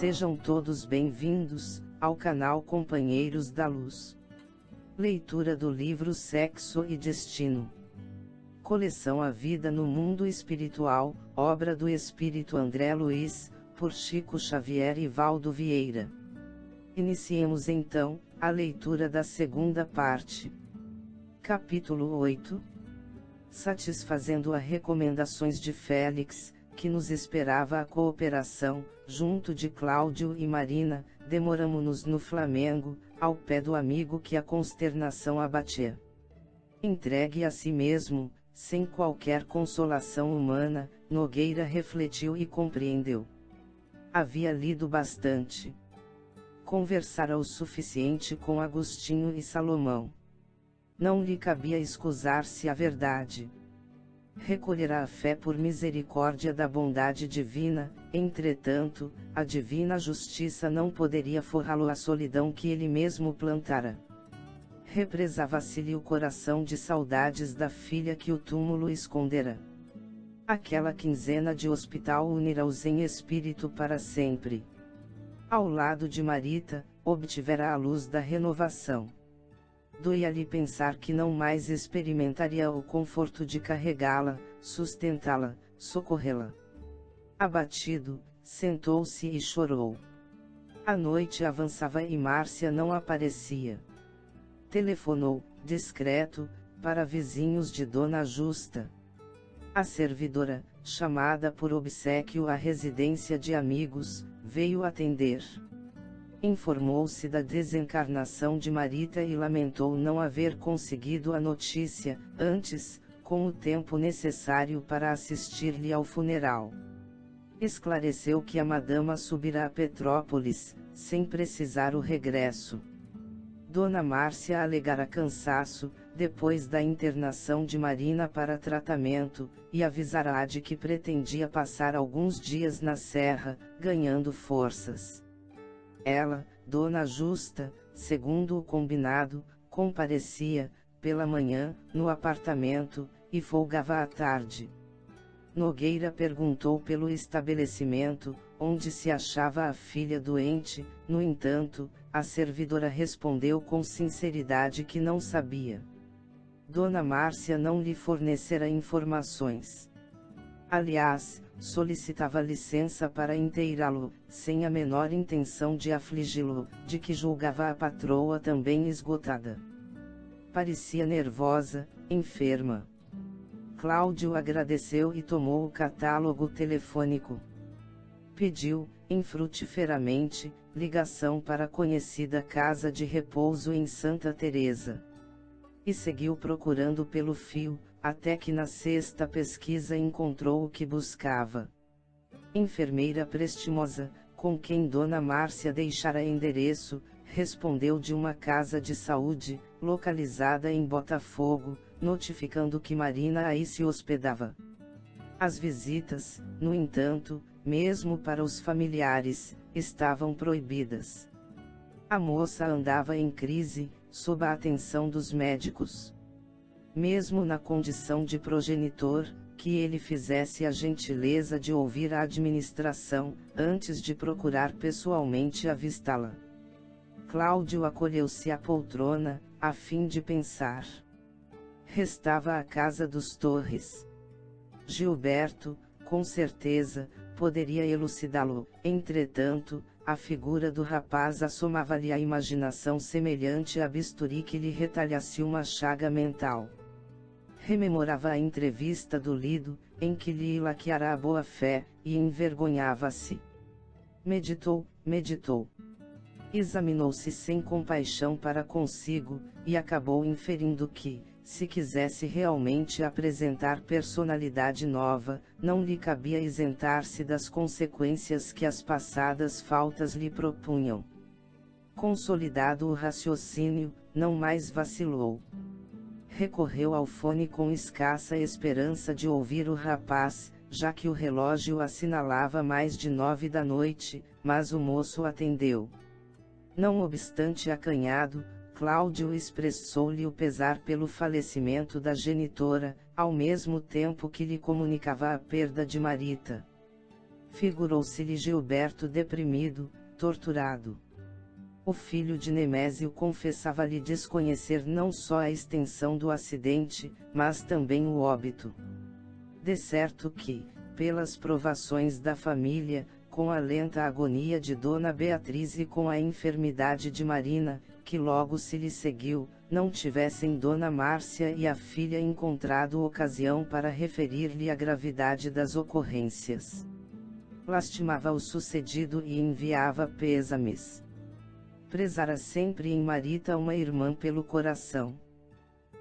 Sejam todos bem-vindos ao canal Companheiros da Luz. Leitura do livro Sexo e Destino. Coleção A Vida no Mundo Espiritual, obra do Espírito André Luiz, por Chico Xavier e Valdo Vieira. Iniciemos então a leitura da segunda parte. Capítulo 8. Satisfazendo as recomendações de Félix, que nos esperava a cooperação, junto de Cláudio e Marina, demoramo-nos no Flamengo, ao pé do amigo que a consternação abatia. Entregue a si mesmo, sem qualquer consolação humana, Nogueira refletiu e compreendeu. Havia lido bastante. Conversara o suficiente com Agostinho e Salomão. Não lhe cabia escusar-se a verdade. Recolherá a fé por misericórdia da bondade divina, entretanto, a divina justiça não poderia forrá-lo à solidão que ele mesmo plantara. Represava-se-lhe o coração de saudades da filha que o túmulo escondera. Aquela quinzena de hospital unirá-os em espírito para sempre. Ao lado de Marita, obtivera a luz da renovação. Doía-lhe pensar que não mais experimentaria o conforto de carregá-la, sustentá-la, socorrê-la. Abatido, sentou-se e chorou. A noite avançava e Márcia não aparecia. Telefonou, discreto, para vizinhos de Dona Justa. A servidora, chamada por obséquio à residência de amigos, veio atender. Informou-se da desencarnação de Marita e lamentou não haver conseguido a notícia, antes, com o tempo necessário para assistir-lhe ao funeral. Esclareceu que a madama subirá a Petrópolis, sem precisar o regresso. Dona Márcia alegara cansaço, depois da internação de Marina para tratamento, e avisara de que pretendia passar alguns dias na serra, ganhando forças. Ela, Dona Justa, segundo o combinado, comparecia, pela manhã, no apartamento, e folgava à tarde. Nogueira perguntou pelo estabelecimento, onde se achava a filha doente, no entanto, a servidora respondeu com sinceridade que não sabia. Dona Márcia não lhe fornecera informações. Aliás, solicitava licença para inteirá-lo, sem a menor intenção de afligi-lo, de que julgava a patroa também esgotada. Parecia nervosa, enferma. Cláudio agradeceu e tomou o catálogo telefônico. Pediu, infrutiferamente, ligação para a conhecida casa de repouso em Santa Teresa. E seguiu procurando pelo fio, até que na sexta pesquisa encontrou o que buscava. Enfermeira prestimosa, com quem Dona Márcia deixara endereço, respondeu de uma casa de saúde, localizada em Botafogo, notificando que Marina aí se hospedava. As visitas, no entanto, mesmo para os familiares, estavam proibidas. A moça andava em crise, sob a atenção dos médicos. Mesmo na condição de progenitor, que ele fizesse a gentileza de ouvir a administração, antes de procurar pessoalmente avistá-la. Cláudio acolheu-se à poltrona, a fim de pensar. Restava a casa dos Torres. Gilberto, com certeza, poderia elucidá-lo, entretanto, a figura do rapaz assomava-lhe a imaginação semelhante a bisturi que lhe retalhasse uma chaga mental. Rememorava a entrevista do Lido, em que lhe laqueara a boa-fé, e envergonhava-se. Meditou. Examinou-se sem compaixão para consigo, e acabou inferindo que, se quisesse realmente apresentar personalidade nova, não lhe cabia isentar-se das consequências que as passadas faltas lhe propunham. Consolidado o raciocínio, não mais vacilou. Recorreu ao fone com escassa esperança de ouvir o rapaz, já que o relógio assinalava mais de 9 da noite, mas o moço atendeu. Não obstante acanhado, Cláudio expressou-lhe o pesar pelo falecimento da genitora, ao mesmo tempo que lhe comunicava a perda de Marita. Figurou-se-lhe Gilberto deprimido, torturado. O filho de Nemésio confessava-lhe desconhecer não só a extensão do acidente, mas também o óbito. De certo que, pelas provações da família, com a lenta agonia de Dona Beatriz e com a enfermidade de Marina, que logo se lhe seguiu, não tivessem Dona Márcia e a filha encontrado ocasião para referir-lhe a gravidade das ocorrências. Lastimava o sucedido e enviava pêsames. Prezara sempre em Marita uma irmã pelo coração.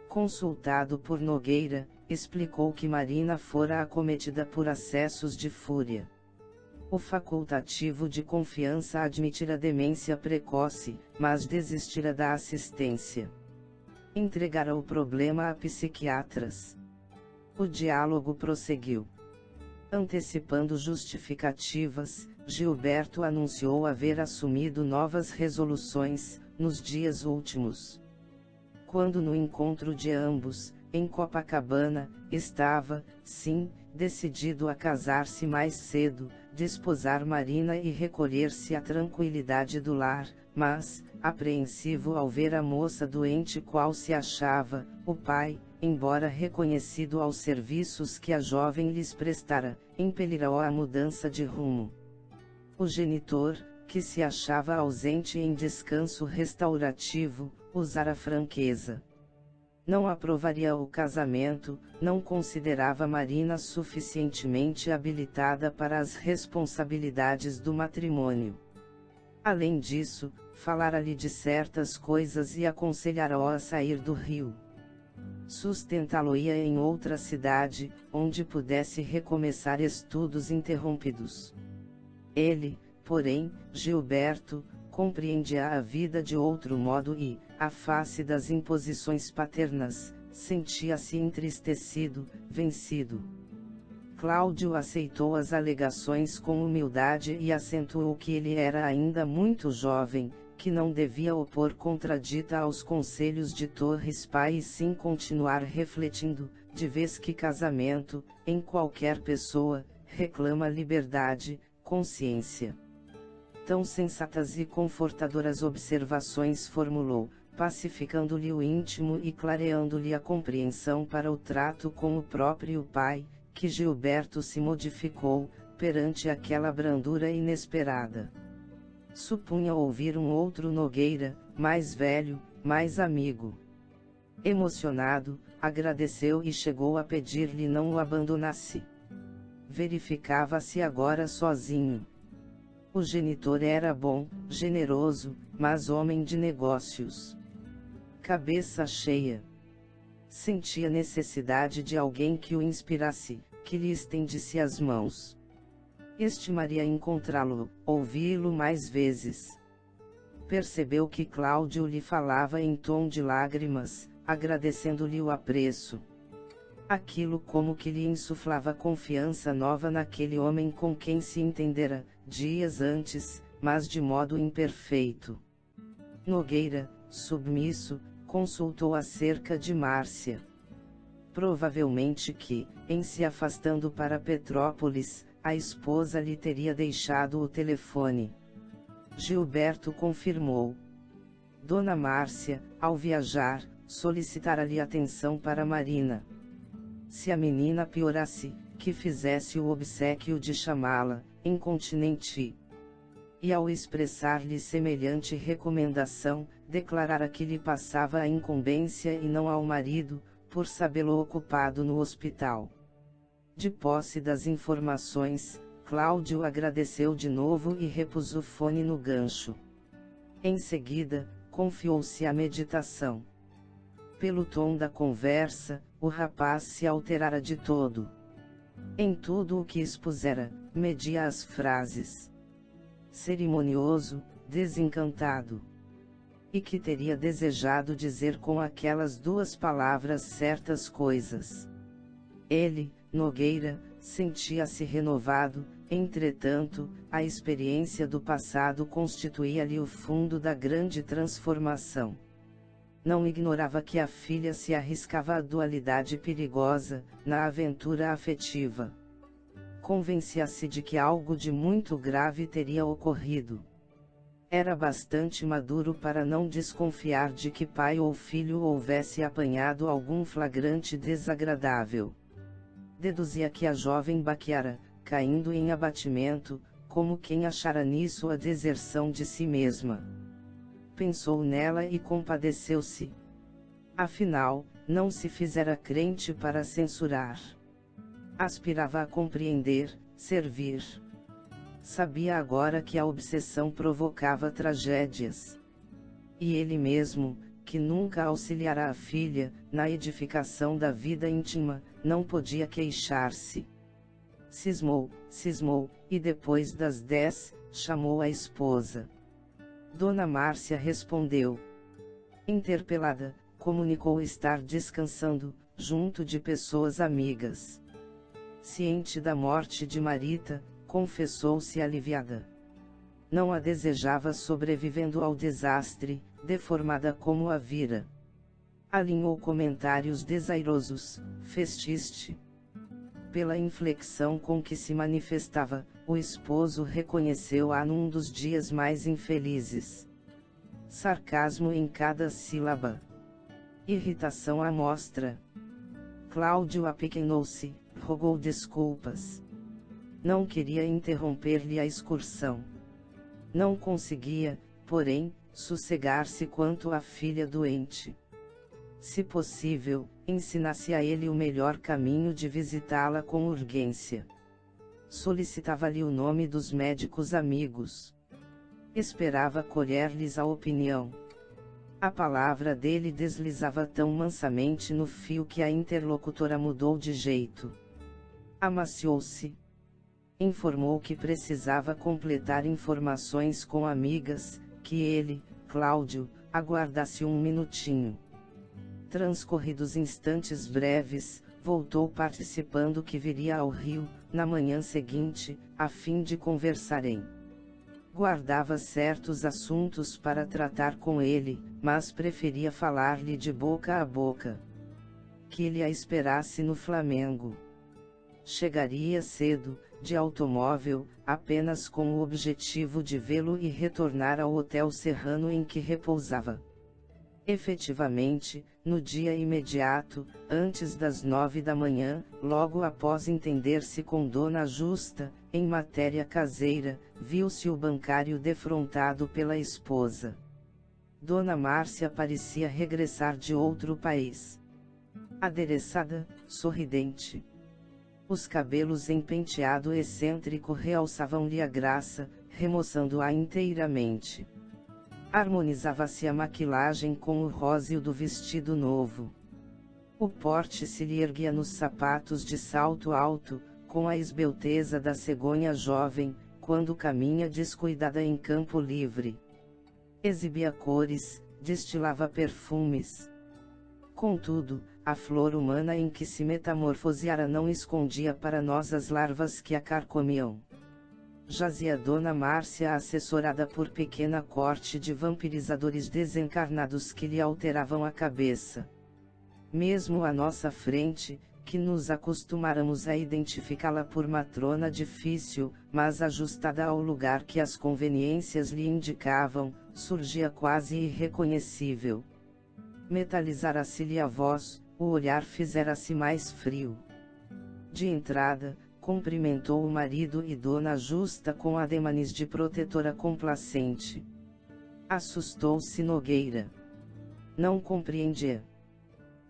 Consultado por Nogueira, explicou que Marina fora acometida por acessos de fúria. O facultativo de confiança admitira demência precoce, mas desistira da assistência. Entregara o problema a psiquiatras. O diálogo prosseguiu. Antecipando justificativas, Gilberto anunciou haver assumido novas resoluções, nos dias últimos. Quando no encontro de ambos, em Copacabana, estava, sim, decidido a casar-se mais cedo, desposar Marina e recolher-se à tranquilidade do lar, mas, apreensivo ao ver a moça doente qual se achava, o pai, embora reconhecido aos serviços que a jovem lhes prestara, impelira-o à mudança de rumo. O genitor, que se achava ausente em descanso restaurativo, usara franqueza. Não aprovaria o casamento, não considerava Marina suficientemente habilitada para as responsabilidades do matrimônio. Além disso, falara-lhe de certas coisas e aconselhara-o a sair do Rio. Sustentá-lo-ia em outra cidade, onde pudesse recomeçar estudos interrompidos. Ele, porém, Gilberto, compreendia a vida de outro modo e, à face das imposições paternas, sentia-se entristecido, vencido. Cláudio aceitou as alegações com humildade e acentuou que ele era ainda muito jovem, que não devia opor contradita aos conselhos de Torres pai e sim continuar refletindo, de vez que casamento, em qualquer pessoa, reclama liberdade, consciência. Tão sensatas e confortadoras observações formulou, pacificando-lhe o íntimo e clareando-lhe a compreensão para o trato com o próprio pai, que Gilberto se modificou, perante aquela brandura inesperada. Supunha ouvir um outro Nogueira, mais velho, mais amigo. Emocionado, agradeceu e chegou a pedir-lhe não o abandonasse. Verificava-se agora sozinho. O genitor era bom, generoso, mas homem de negócios. Cabeça cheia. Sentia necessidade de alguém que o inspirasse, que lhe estendesse as mãos. Estimaria encontrá-lo, ouvi-lo mais vezes. Percebeu que Cláudio lhe falava em tom de lágrimas, agradecendo-lhe o apreço. Aquilo como que lhe insuflava confiança nova naquele homem com quem se entendera, dias antes, mas de modo imperfeito. Nogueira, submisso, consultou acerca de Márcia. Provavelmente que, em se afastando para Petrópolis, a esposa lhe teria deixado o telefone. Gilberto confirmou. Dona Márcia, ao viajar, solicitara-lhe atenção para Marina. Se a menina piorasse, que fizesse o obséquio de chamá-la, incontinenti. E ao expressar-lhe semelhante recomendação, declarara que lhe passava a incumbência e não ao marido, por sabê-lo ocupado no hospital. De posse das informações, Cláudio agradeceu de novo e repôs o fone no gancho. Em seguida, confiou-se à meditação. Pelo tom da conversa, o rapaz se alterara de todo. Em tudo o que expusera, media as frases. Cerimonioso, desencantado. E que teria desejado dizer com aquelas duas palavras certas coisas. Ele, Nogueira, sentia-se renovado, entretanto, a experiência do passado constituía-lhe o fundo da grande transformação. Não ignorava que a filha se arriscava à dualidade perigosa, na aventura afetiva. Convencia-se de que algo de muito grave teria ocorrido. Era bastante maduro para não desconfiar de que pai ou filho houvesse apanhado algum flagrante desagradável. Deduzia que a jovem baqueara, caindo em abatimento, como quem achara nisso a deserção de si mesma. Pensou nela e compadeceu-se. Afinal, não se fizera crente para censurar. Aspirava a compreender, servir. Sabia agora que a obsessão provocava tragédias. E ele mesmo, que nunca auxiliara a filha, na edificação da vida íntima, não podia queixar-se. Cismou, e depois das 10, chamou a esposa. Dona Márcia respondeu. Interpelada, comunicou estar descansando, junto de pessoas amigas. Ciente da morte de Marita, confessou-se aliviada. Não a desejava sobrevivendo ao desastre, deformada como a vira. Alinhou comentários desairosos, festiste. Pela inflexão com que se manifestava, o esposo reconheceu-a num dos dias mais infelizes. Sarcasmo em cada sílaba. Irritação à mostra. Cláudio apequenou-se, rogou desculpas. Não queria interromper-lhe a excursão. Não conseguia, porém, sossegar-se quanto à filha doente. Se possível, ensinasse a ele o melhor caminho de visitá-la com urgência. Solicitava-lhe o nome dos médicos amigos. Esperava colher-lhes a opinião. A palavra dele deslizava tão mansamente no fio que a interlocutora mudou de jeito. Amaciou-se. Informou que precisava completar informações com amigas, que ele, Cláudio, aguardasse um minutinho. Transcorridos instantes breves, voltou participando que viria ao Rio, na manhã seguinte, a fim de conversarem. Guardava certos assuntos para tratar com ele, mas preferia falar-lhe de boca a boca. Que ele a esperasse no Flamengo. Chegaria cedo, de automóvel, apenas com o objetivo de vê-lo e retornar ao hotel serrano em que repousava. Efetivamente, no dia imediato, antes das 9 da manhã, logo após entender-se com Dona Justa, em matéria caseira, viu-se o bancário defrontado pela esposa. Dona Márcia parecia regressar de outro país. Adereçada, sorridente. Os cabelos em penteado excêntrico realçavam-lhe a graça, remoçando-a inteiramente. Harmonizava-se a maquilagem com o róseo do vestido novo. O porte se lhe erguia nos sapatos de salto alto, com a esbelteza da cegonha jovem, quando caminha descuidada em campo livre. Exibia cores, destilava perfumes. Contudo, a flor humana em que se metamorfoseara não escondia para nós as larvas que a carcomiam. Jazia Dona Márcia assessorada por pequena corte de vampirizadores desencarnados que lhe alteravam a cabeça. Mesmo à nossa frente, que nos acostumáramos a identificá-la por matrona difícil, mas ajustada ao lugar que as conveniências lhe indicavam, surgia quase irreconhecível. Metalizara-se-lhe a voz, o olhar fizera-se mais frio. De entrada, cumprimentou o marido e Dona Justa com ademanes de protetora complacente. Assustou-se Nogueira. Não compreendia.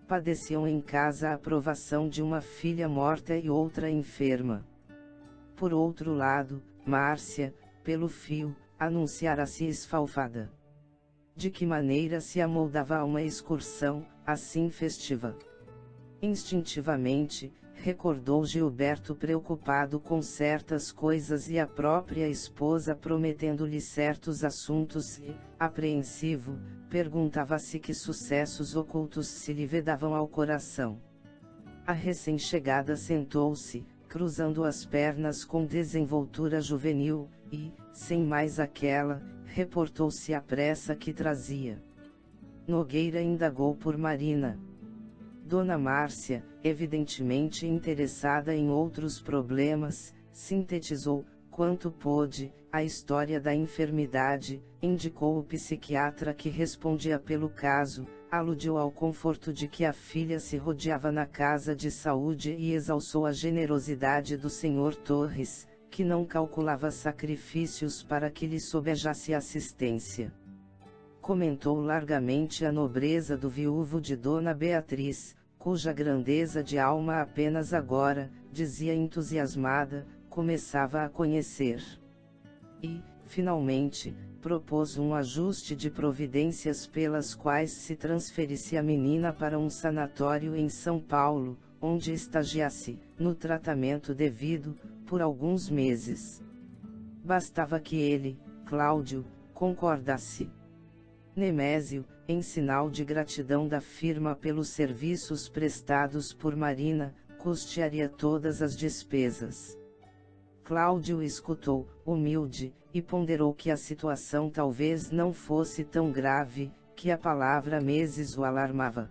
Padeciam em casa a provação de uma filha morta e outra enferma. Por outro lado, Márcia, pelo fio, anunciara-se esfalfada. De que maneira se amoldava a uma excursão, assim festiva? Instintivamente, recordou Gilberto preocupado com certas coisas e a própria esposa prometendo-lhe certos assuntos e, apreensivo, perguntava-se que sucessos ocultos se lhe vedavam ao coração. A recém-chegada sentou-se, cruzando as pernas com desenvoltura juvenil, e, sem mais aquela, reportou-se à pressa que trazia. Nogueira indagou por Marina. Dona Márcia, evidentemente interessada em outros problemas, sintetizou, quanto pôde, a história da enfermidade, indicou o psiquiatra que respondia pelo caso, aludiu ao conforto de que a filha se rodeava na casa de saúde e exalçou a generosidade do Sr. Torres, que não calculava sacrifícios para que lhe sobejasse assistência. Comentou largamente a nobreza do viúvo de Dona Beatriz, cuja grandeza de alma apenas agora, dizia entusiasmada, começava a conhecer. E, finalmente, propôs um ajuste de providências pelas quais se transferisse a menina para um sanatório em São Paulo, onde estagiasse, no tratamento devido, por alguns meses. Bastava que ele, Cláudio, concordasse. Nemésio, em sinal de gratidão da firma pelos serviços prestados por Marina, custearia todas as despesas. Cláudio escutou, humilde, e ponderou que a situação talvez não fosse tão grave, que a palavra meses o alarmava.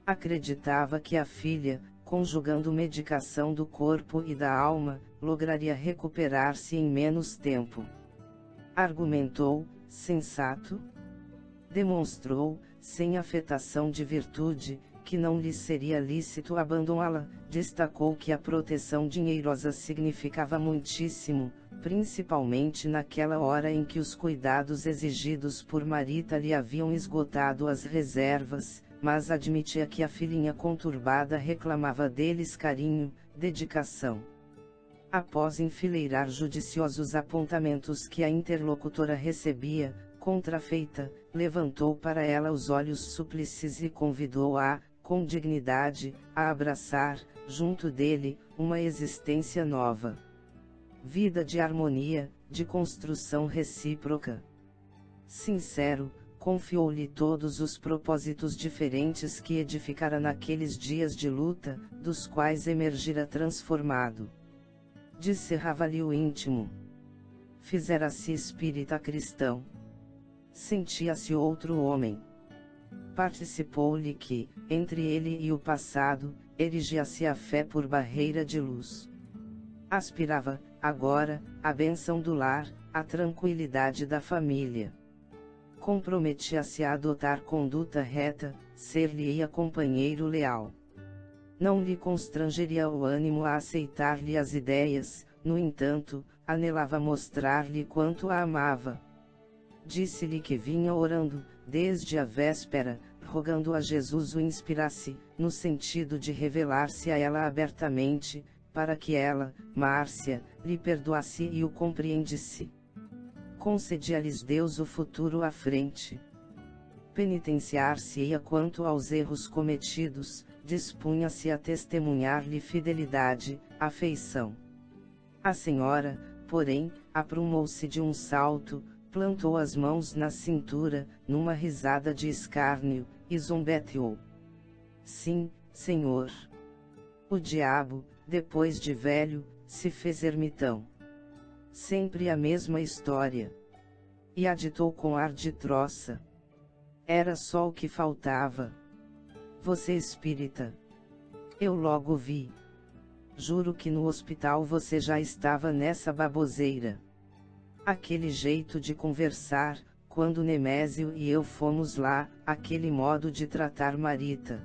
Acreditava que a filha, conjugando medicação do corpo e da alma, lograria recuperar-se em menos tempo. Argumentou, sensato. Demonstrou, sem afetação de virtude, que não lhe seria lícito abandoná-la, destacou que a proteção dinheirosa significava muitíssimo, principalmente naquela hora em que os cuidados exigidos por Marita lhe haviam esgotado as reservas, mas admitia que a filhinha conturbada reclamava deles carinho, dedicação. Após enfileirar judiciosos apontamentos que a interlocutora recebia, contrafeita, levantou para ela os olhos súplices e convidou-a, com dignidade, a abraçar, junto dele, uma existência nova. Vida de harmonia, de construção recíproca. Sincero, confiou-lhe todos os propósitos diferentes que edificara naqueles dias de luta, dos quais emergira transformado. Descerrava-lhe o íntimo. Fizera-se espírita cristão. Sentia-se outro homem. Participou-lhe que, entre ele e o passado, erigia-se a fé por barreira de luz. Aspirava, agora, a bênção do lar, a tranquilidade da família. Comprometia-se a adotar conduta reta, ser-lhe-ia companheiro leal. Não lhe constrangeria o ânimo a aceitar-lhe as ideias, no entanto, anelava mostrar-lhe quanto a amava. Disse-lhe que vinha orando, desde a véspera, rogando a Jesus o inspirasse, no sentido de revelar-se a ela abertamente, para que ela, Márcia, lhe perdoasse e o compreendesse. Concedia-lhes Deus o futuro à frente. Penitenciar-se-ia quanto aos erros cometidos, dispunha-se a testemunhar-lhe fidelidade, afeição. A senhora, porém, aprumou-se de um salto, plantou as mãos na cintura, numa risada de escárnio, e zombeteou. Sim, senhor. O diabo, depois de velho, se fez ermitão. Sempre a mesma história. E aditou com ar de troça. Era só o que faltava. Você espírita. Eu logo vi. Juro que no hospital você já estava nessa baboseira. Aquele jeito de conversar, quando Nemésio e eu fomos lá, aquele modo de tratar Marita.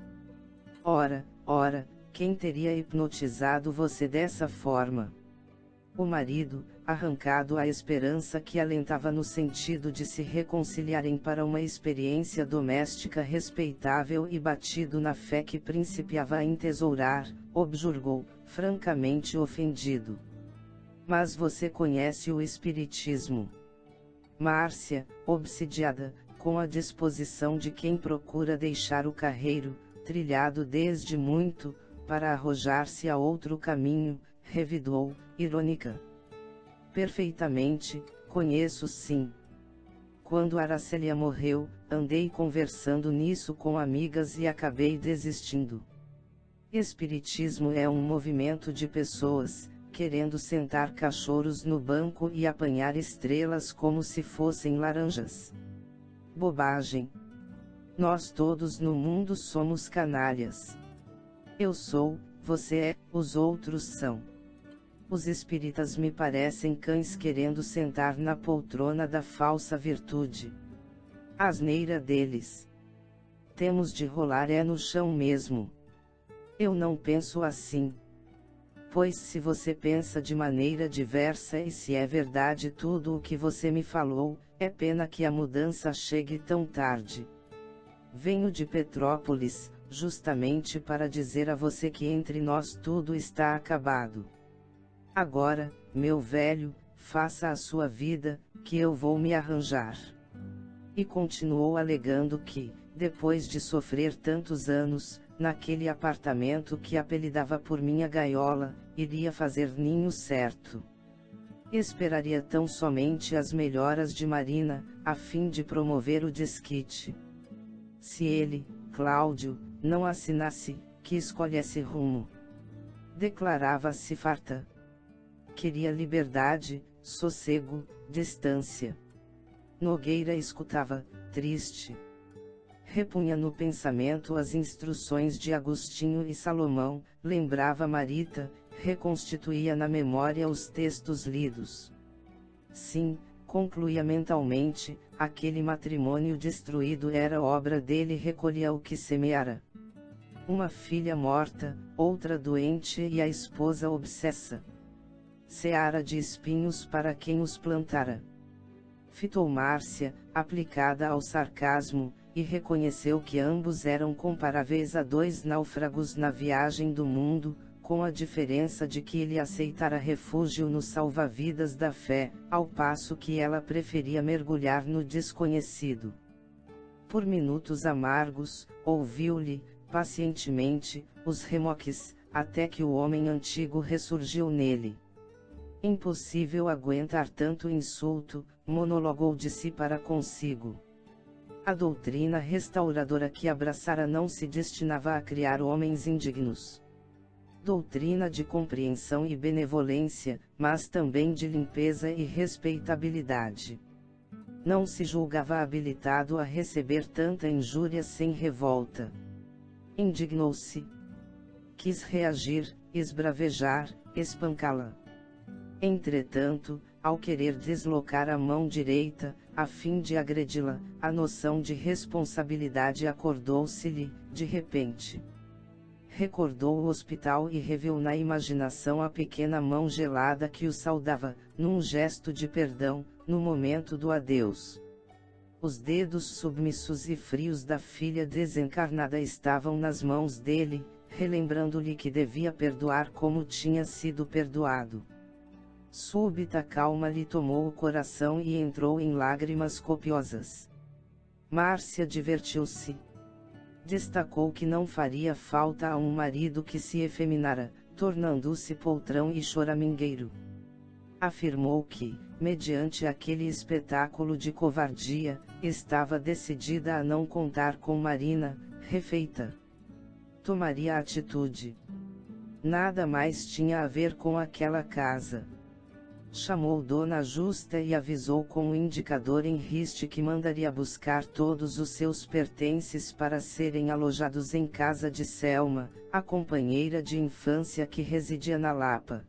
Ora, quem teria hipnotizado você dessa forma? O marido, arrancado à esperança que alentava no sentido de se reconciliarem para uma experiência doméstica respeitável e batido na fé que principiava a entesourar, objurgou, francamente ofendido. Mas você conhece o espiritismo. Márcia, obsidiada, com a disposição de quem procura deixar o carreiro, trilhado desde muito, para arrojar-se a outro caminho, revidou, irônica. Perfeitamente, conheço sim. Quando Aracélia morreu, andei conversando nisso com amigas e acabei desistindo. Espiritismo é um movimento de pessoas, querendo sentar cachorros no banco e apanhar estrelas como se fossem laranjas. Bobagem. Nós todos no mundo somos canalhas. Eu sou, você é, os outros são. Os espíritas me parecem cães querendo sentar na poltrona da falsa virtude. Asneira deles. Temos de rolar é no chão mesmo. Eu não penso assim. Pois se você pensa de maneira diversa e se é verdade tudo o que você me falou, é pena que a mudança chegue tão tarde. Venho de Petrópolis, justamente para dizer a você que entre nós tudo está acabado. Agora, meu velho, faça a sua vida, que eu vou me arranjar. E continuou alegando que, depois de sofrer tantos anos, naquele apartamento que apelidava por minha gaiola, iria fazer ninho certo. Esperaria tão somente as melhoras de Marina, a fim de promover o desquite. Se ele, Cláudio, não assinasse, que escolhesse rumo. Declarava-se farta. Queria liberdade, sossego, distância. Nogueira escutava, triste. Repunha no pensamento as instruções de Agostinho e Salomão, lembrava Marita, reconstituía na memória os textos lidos. Sim, concluía mentalmente, aquele matrimônio destruído era obra dele, recolhia o que semeara. Uma filha morta, outra doente e a esposa obsessa. Seara de espinhos para quem os plantara. Fitou Márcia, aplicada ao sarcasmo, e reconheceu que ambos eram comparáveis a dois náufragos na viagem do mundo, com a diferença de que ele aceitara refúgio no salva-vidas da fé, ao passo que ela preferia mergulhar no desconhecido. Por minutos amargos, ouviu-lhe, pacientemente, os remoques, até que o homem antigo ressurgiu nele. Impossível aguentar tanto insulto, monologou de si para consigo. A doutrina restauradora que abraçara não se destinava a criar homens indignos. Doutrina de compreensão e benevolência, mas também de limpeza e respeitabilidade. Não se julgava habilitado a receber tanta injúria sem revolta. Indignou-se. Quis reagir, esbravejar, espancá-la. Entretanto, ao querer deslocar a mão direita, a fim de agredi-la, a noção de responsabilidade acordou-se-lhe, de repente. Recordou o hospital e reviu na imaginação a pequena mão gelada que o saudava, num gesto de perdão, no momento do adeus. Os dedos submissos e frios da filha desencarnada estavam nas mãos dele, relembrando-lhe que devia perdoar como tinha sido perdoado. Súbita calma lhe tomou o coração e entrou em lágrimas copiosas. Márcia divertiu-se. Destacou que não faria falta a um marido que se efeminara, tornando-se poltrão e choramingueiro. Afirmou que, mediante aquele espetáculo de covardia, estava decidida a não contar com Marina, refeita. Tomaria atitude. Nada mais tinha a ver com aquela casa. Chamou Dona Justa e avisou com um indicador em riste que mandaria buscar todos os seus pertences para serem alojados em casa de Selma, a companheira de infância que residia na Lapa.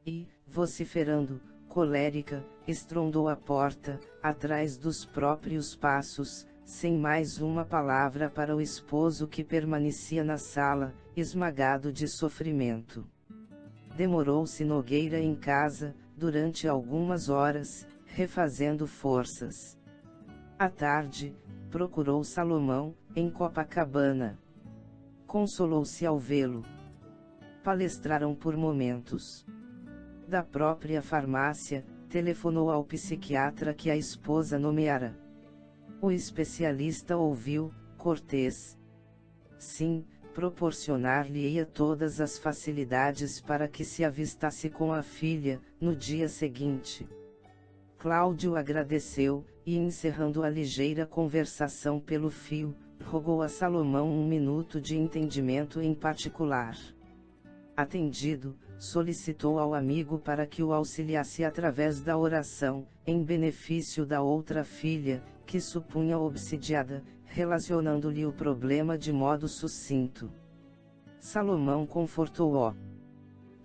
E, vociferando, colérica, estrondou a porta, atrás dos próprios passos, sem mais uma palavra para o esposo que permanecia na sala, esmagado de sofrimento. Demorou-se Nogueira em casa, durante algumas horas, refazendo forças. À tarde, procurou Salomão, em Copacabana. Consolou-se ao vê-lo. Palestraram por momentos. Da própria farmácia, telefonou ao psiquiatra que a esposa nomeara. O especialista ouviu, cortês. Sim, proporcionar-lhe-ia todas as facilidades para que se avistasse com a filha, no dia seguinte. Cláudio agradeceu, e encerrando a ligeira conversação pelo fio, rogou a Salomão um minuto de entendimento em particular. Atendido, solicitou ao amigo para que o auxiliasse através da oração, em benefício da outra filha, que supunha obsidiada, relacionando-lhe o problema de modo sucinto. Salomão confortou-o.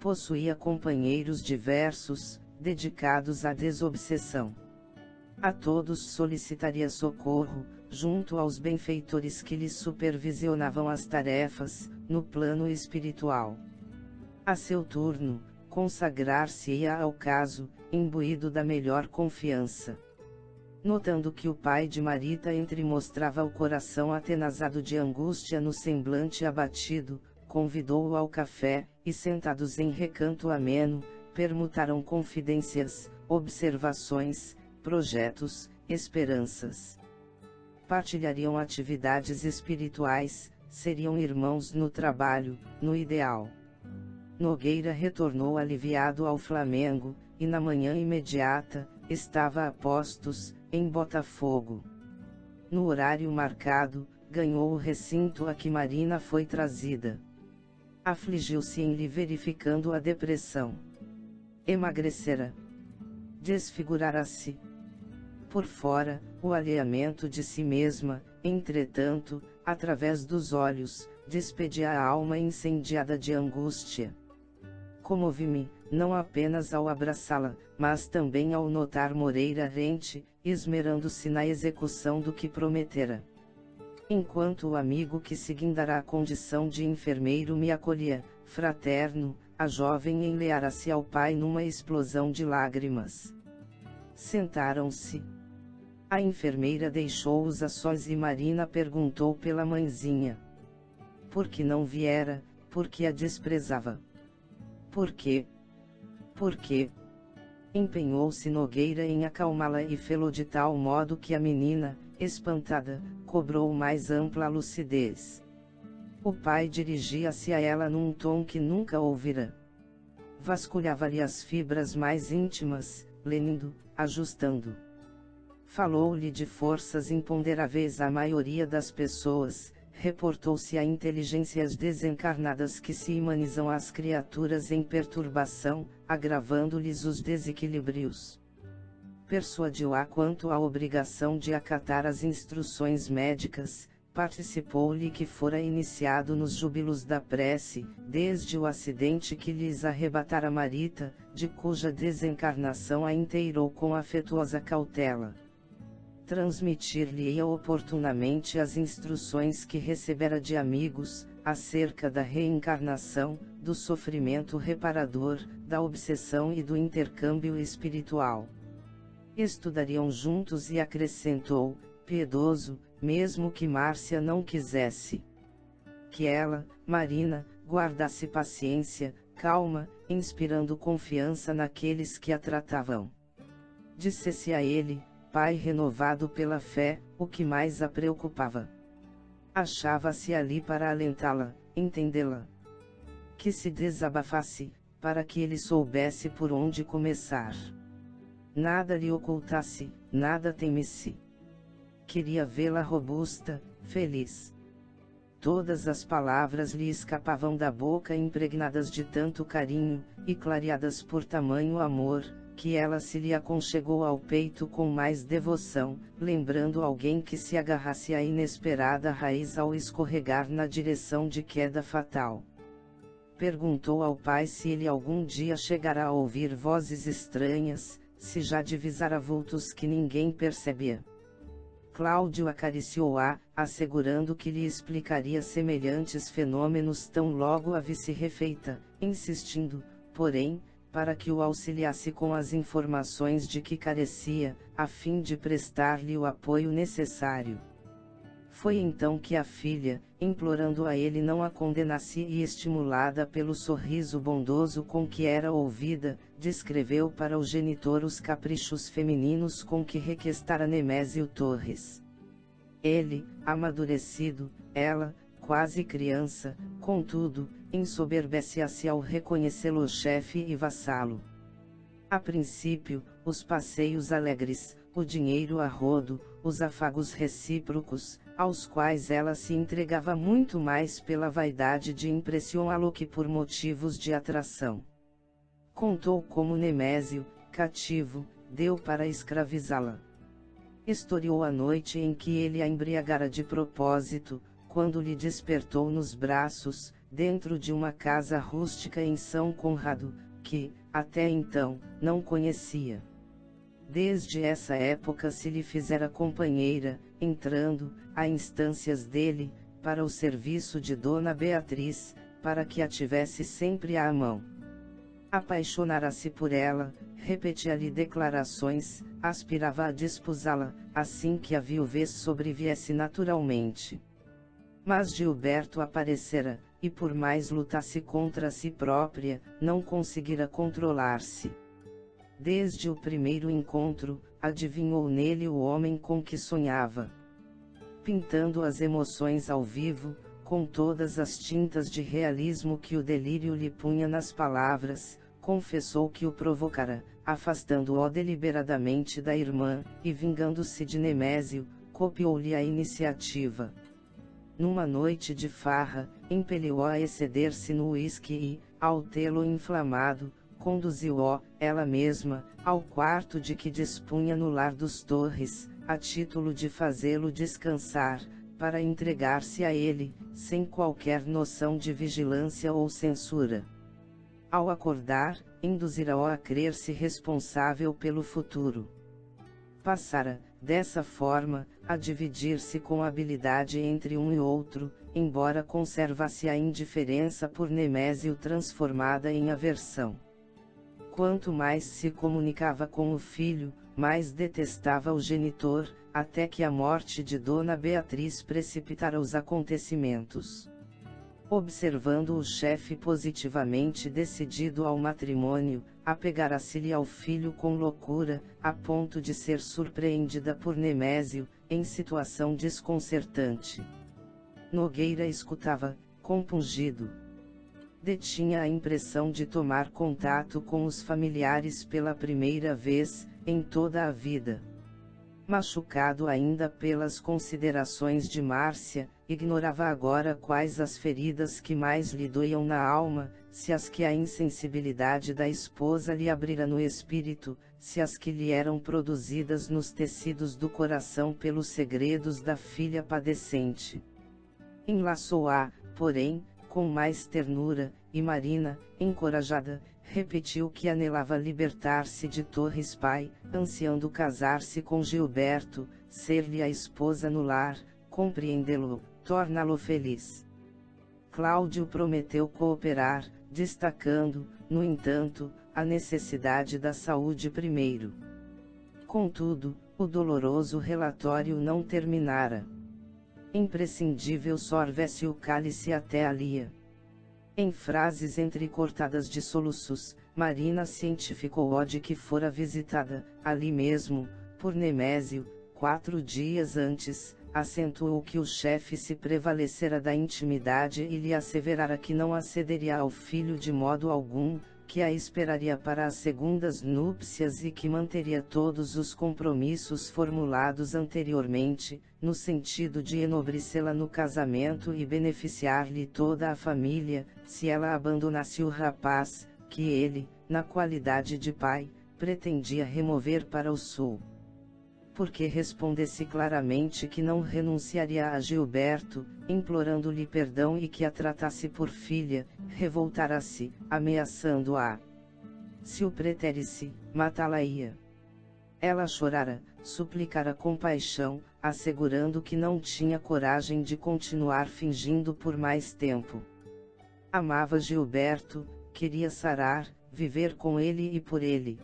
Possuía companheiros diversos, dedicados à desobsessão. A todos solicitaria socorro, junto aos benfeitores que lhes supervisionavam as tarefas, no plano espiritual. A seu turno, consagrar-se-ia ao caso, imbuído da melhor confiança. Notando que o pai de Marita entremostrava o coração atenazado de angústia no semblante abatido, convidou-o ao café, e sentados em recanto ameno, permutaram confidências, observações, projetos, esperanças. Partilhariam atividades espirituais, seriam irmãos no trabalho, no ideal. Nogueira retornou aliviado ao Flamengo, e na manhã imediata, estava a postos, em Botafogo. No horário marcado, ganhou o recinto a que Marina foi trazida. Afligiu-se em lhe verificando a depressão. Emagrecera. Desfigurara-se. Por fora, o alheamento de si mesma, entretanto, através dos olhos, despedia a alma incendiada de angústia. Comovi-me, não apenas ao abraçá-la, mas também ao notar Moreira rente, esmerando-se na execução do que prometera. Enquanto o amigo que se guindara à condição de enfermeiro me acolhia, fraterno, a jovem enleara-se ao pai numa explosão de lágrimas. Sentaram-se. A enfermeira deixou-os a sós e Marina perguntou pela mãezinha. Por que não viera, porque a desprezava? Por quê? Por quê? Empenhou-se Nogueira em acalmá-la e fê-lo de tal modo que a menina, espantada, cobrou mais ampla lucidez. O pai dirigia-se a ela num tom que nunca ouvira. Vasculhava-lhe as fibras mais íntimas, lenindo, ajustando. Falou-lhe de forças imponderáveis à maioria das pessoas, reportou-se a inteligências desencarnadas que se imanizam às criaturas em perturbação, agravando-lhes os desequilíbrios. Persuadiu-a quanto à obrigação de acatar as instruções médicas, participou-lhe que fora iniciado nos júbilos da prece, desde o acidente que lhes arrebatara Marita, de cuja desencarnação a inteirou com afetuosa cautela. Transmitir-lhe-ia oportunamente as instruções que recebera de amigos, acerca da reencarnação, do sofrimento reparador, da obsessão e do intercâmbio espiritual. Estudariam juntos e acrescentou, piedoso, mesmo que Márcia não quisesse. Que ela, Marina, guardasse paciência, calma, inspirando confiança naqueles que a tratavam. Dissesse a ele, pai renovado pela fé, o que mais a preocupava. Achava-se ali para alentá-la, entendê-la. Que se desabafasse, para que ele soubesse por onde começar. Nada lhe ocultasse, nada temesse. Queria vê-la robusta, feliz. Todas as palavras lhe escapavam da boca impregnadas de tanto carinho, e clareadas por tamanho amor, que ela se lhe aconchegou ao peito com mais devoção, lembrando alguém que se agarrasse à inesperada raiz ao escorregar na direção de queda fatal. Perguntou ao pai se ele algum dia chegará a ouvir vozes estranhas, se já divisara vultos que ninguém percebia. Cláudio acariciou-a, assegurando que lhe explicaria semelhantes fenômenos tão logo a visse refeita, insistindo, porém, para que o auxiliasse com as informações de que carecia, a fim de prestar-lhe o apoio necessário. Foi então que a filha, implorando a ele não a condenasse e estimulada pelo sorriso bondoso com que era ouvida, descreveu para o genitor os caprichos femininos com que requestara Nemésio Torres. Ele, amadurecido, ela, quase criança, contudo, ensoberbece-se ao reconhecê-lo chefe e vassalo. A princípio, os passeios alegres, o dinheiro a rodo, os afagos recíprocos, aos quais ela se entregava muito mais pela vaidade de impressioná-lo que por motivos de atração. Contou como Nemésio, cativo, deu para escravizá-la. Historiou a noite em que ele a embriagara de propósito, quando lhe despertou nos braços, dentro de uma casa rústica em São Conrado, que, até então, não conhecia. Desde essa época se lhe fizera companheira, entrando, a instâncias dele, para o serviço de Dona Beatriz, para que a tivesse sempre à mão. Apaixonara-se por ela, repetia-lhe declarações, aspirava a desposá-la, assim que a viuvez sobreviesse naturalmente. Mas Gilberto aparecera, e por mais lutasse contra si própria, não conseguira controlar-se. Desde o primeiro encontro, adivinhou nele o homem com que sonhava. Pintando as emoções ao vivo, com todas as tintas de realismo que o delírio lhe punha nas palavras, confessou que o provocara, afastando-o deliberadamente da irmã, e vingando-se de Nemésio, copiou-lhe a iniciativa. Numa noite de farra, impeliu-o a exceder-se no uísque e, ao tê-lo inflamado, conduziu-o, ela mesma, ao quarto de que dispunha no lar dos Torres, a título de fazê-lo descansar, para entregar-se a ele, sem qualquer noção de vigilância ou censura. Ao acordar, induzira-o a crer-se responsável pelo futuro. Passara, dessa forma, a dividir-se com habilidade entre um e outro, embora conservasse a indiferença por Nemésio transformada em aversão. Quanto mais se comunicava com o filho, mais detestava o genitor, até que a morte de Dona Beatriz precipitara os acontecimentos. Observando o chefe positivamente decidido ao matrimônio, apegara-se-lhe ao filho com loucura, a ponto de ser surpreendida por Nemésio, em situação desconcertante. Nogueira escutava, compungido. Detinha a impressão de tomar contato com os familiares pela primeira vez, em toda a vida. Machucado ainda pelas considerações de Márcia, ignorava agora quais as feridas que mais lhe doíam na alma, se as que a insensibilidade da esposa lhe abrira no espírito, se as que lhe eram produzidas nos tecidos do coração pelos segredos da filha padecente. Enlaçou-a, porém, com mais ternura, e Marina, encorajada, repetiu que anelava libertar-se de Torres pai, ansiando casar-se com Gilberto, ser-lhe a esposa no lar, compreendê-lo, torná-lo feliz. Cláudio prometeu cooperar, destacando, no entanto, a necessidade da saúde primeiro. Contudo, o doloroso relatório não terminara. Imprescindível sorvesse o cálice até Alia. Em frases entrecortadas de soluços, Marina cientificou-o de que fora visitada, ali mesmo, por Nemésio, 4 dias antes, acentuou que o chefe se prevalecera da intimidade e lhe asseverara que não acederia ao filho de modo algum, que a esperaria para as segundas núpcias e que manteria todos os compromissos formulados anteriormente, no sentido de enobrecê-la no casamento e beneficiar-lhe toda a família, se ela abandonasse o rapaz, que ele, na qualidade de pai, pretendia remover para o sul. Porque respondesse claramente que não renunciaria a Gilberto, implorando-lhe perdão e que a tratasse por filha, revoltara-se, ameaçando-a. Se o preterisse, matá-la-ia. Ela chorara, suplicara com paixão, assegurando que não tinha coragem de continuar fingindo por mais tempo. Amava Gilberto, queria sarar, viver com ele e por ele.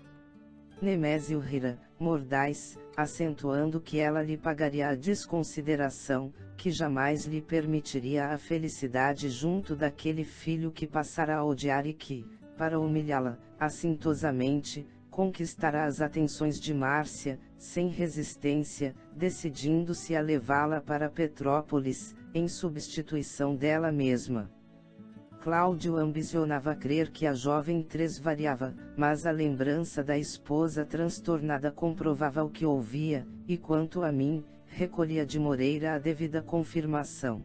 Nemésio rira, mordaz, acentuando que ela lhe pagaria a desconsideração, que jamais lhe permitiria a felicidade junto daquele filho que passara a odiar e que, para humilhá-la, assintosamente, conquistará as atenções de Márcia, sem resistência, decidindo-se a levá-la para Petrópolis, em substituição dela mesma. Cláudio ambicionava crer que a jovem tresvariava, mas a lembrança da esposa transtornada comprovava o que ouvia, e quanto a mim, recolhia de Moreira a devida confirmação.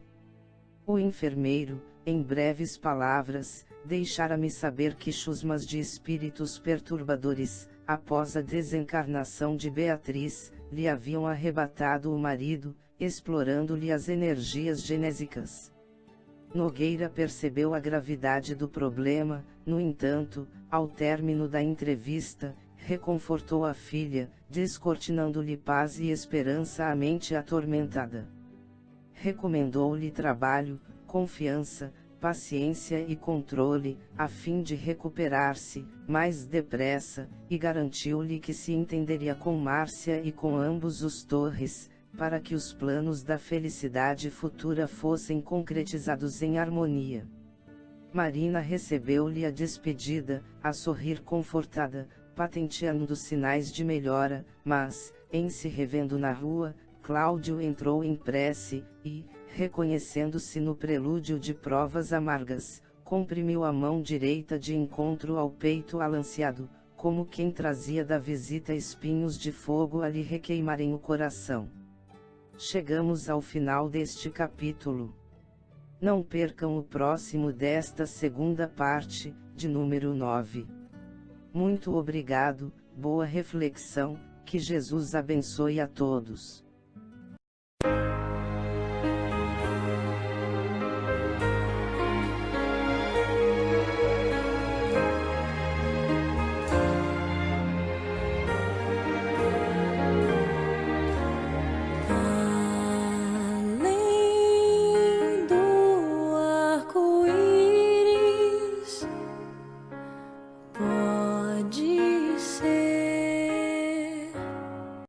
O enfermeiro, em breves palavras, deixara-me saber que chusmas de espíritos perturbadores, após a desencarnação de Beatriz, lhe haviam arrebatado o marido, explorando-lhe as energias genésicas. Nogueira percebeu a gravidade do problema, no entanto, ao término da entrevista, reconfortou a filha, descortinando-lhe paz e esperança à mente atormentada. Recomendou-lhe trabalho, confiança, paciência e controle, a fim de recuperar-se, mais depressa, e garantiu-lhe que se entenderia com Márcia e com ambos os Torres, para que os planos da felicidade futura fossem concretizados em harmonia. Marina recebeu-lhe a despedida, a sorrir confortada, patenteando sinais de melhora, mas, em se revendo na rua, Cláudio entrou em prece, e, reconhecendo-se no prelúdio de provas amargas, comprimiu a mão direita de encontro ao peito alanceado, como quem trazia da visita espinhos de fogo a lhe requeimarem o coração. Chegamos ao final deste capítulo. Não percam o próximo desta segunda parte, de número 9. Muito obrigado, boa reflexão, que Jesus abençoe a todos.